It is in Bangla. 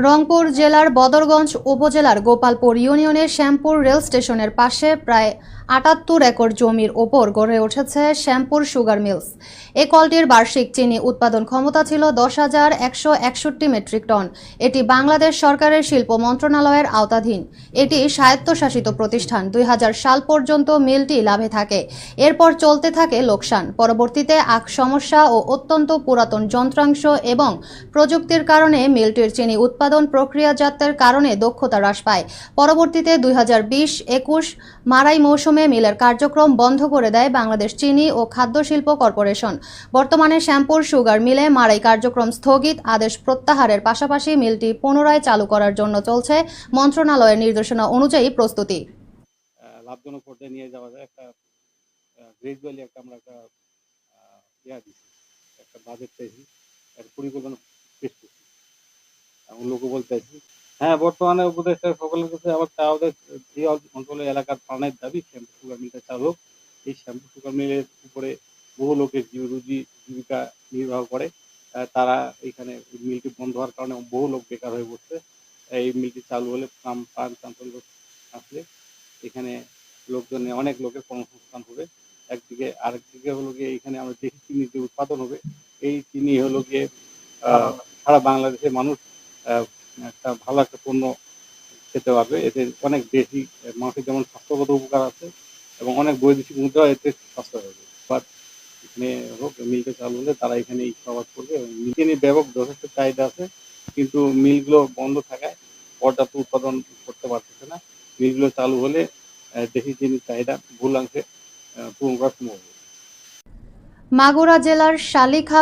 রংপুর জেলার বদরগঞ্জ উপজেলার গোপালপুর ইউনিয়নের শ্যামপুর রেল স্টেশনের পাশে প্রায় ৭৮ একর জমির ওপর গড়ে উঠেছে শ্যামপুর সুগার মিলস। এই কলটির বার্ষিক চিনি উৎপাদন ক্ষমতা ছিল ১০,১৬১ মেট্রিক টন। এটি বাংলাদেশ সরকারের শিল্প মন্ত্রণালয়ের আওতাধীন। এটি স্বায়ত্তশাসিত প্রতিষ্ঠান। ২০০০ সাল পর্যন্ত মিলটি লাভে থাকে। এরপর চলতে থাকে লোকসান। পরবর্তীতে সমস্যা ও অত্যন্ত পুরাতন যন্ত্রাংশ এবং প্রযুক্তির কারণে মিলটির চিনি উৎপাদন প্রক্রিয়াজাতের কারণে দক্ষতা হ্রাস পায়। পরবর্তীতে ২০২০-২১ মাড়াই মৌসুমে মিলের কার্যক্রম বন্ধ করে দেয় বাংলাদেশ চিনি ও খাদ্য শিল্প কর্পোরেশন। বর্তমানে শ্যামপুর সুগার মিলে মাড়াই কার্যক্রম স্থগিত আদেশ প্রত্যাহারের পাশাপাশি মিলটি পুনরায় চালু করার জন্য চলছে মন্ত্রণালয়ের নির্দেশনা অনুযায়ী প্রস্তুতি। লাভজনক পর্যায়ে নিয়ে যাওয়া যায় একটা গ্রেজুয়ালি আমরা একটা দিচ্ছি, একটা বাজেট চাইছি, একটা পরিকল্পনা পেশ করছি এবং লোকও বলতে চাইছি। হ্যাঁ, বর্তমানে উপদেষ্টা সকলের কাছে আবার আমাদের যে অঞ্চলের এলাকার প্রাণের দাবি শ্যাম্পু সুগার মিলটা চালু হোক। এই শ্যাম্পু সুগার মিলের উপরে বহু লোকের জীবিকা নির্বাহ করে। তারা এখানে মিলটি বন্ধ হওয়ার কারণে বহু লোক বেকার হয়ে পড়ছে। এই মিলটি চালু হলে প্রাণ চাঞ্চল্য আসলে এখানে অনেক লোকের কর্মসংস্থান হবে একদিকে, আরেকদিকে হলো গিয়ে এখানে আমরা দেশি চিনি যে উৎপাদন হবে, এই চিনি হলো গিয়ে সারা বাংলাদেশের মানুষ একটা ভালো একটা পণ্য খেতে পারবে। এতে অনেক দেশি মানুষের যেমন স্বাস্থ্যগত উপকার আছে এবং অনেক বৈদেশিক মুদ্রা এতে সস্তা হবে। বাট এখানে হোক মিলটা চালু হলে তারা এখানে সবাদ করবে এবং চিনির ব্যাপক যথেষ্ট চাহিদা আছে, কিন্তু মিলগুলো বন্ধ থাকায় পর্যাপ্ত উৎপাদন করতে পারতেছে না। মিলগুলো চালু হলে দেশি চিনির চাহিদা বহুলাংশে পূরণ করা সম্ভব হবে। মাগুরা জেলার শালিখা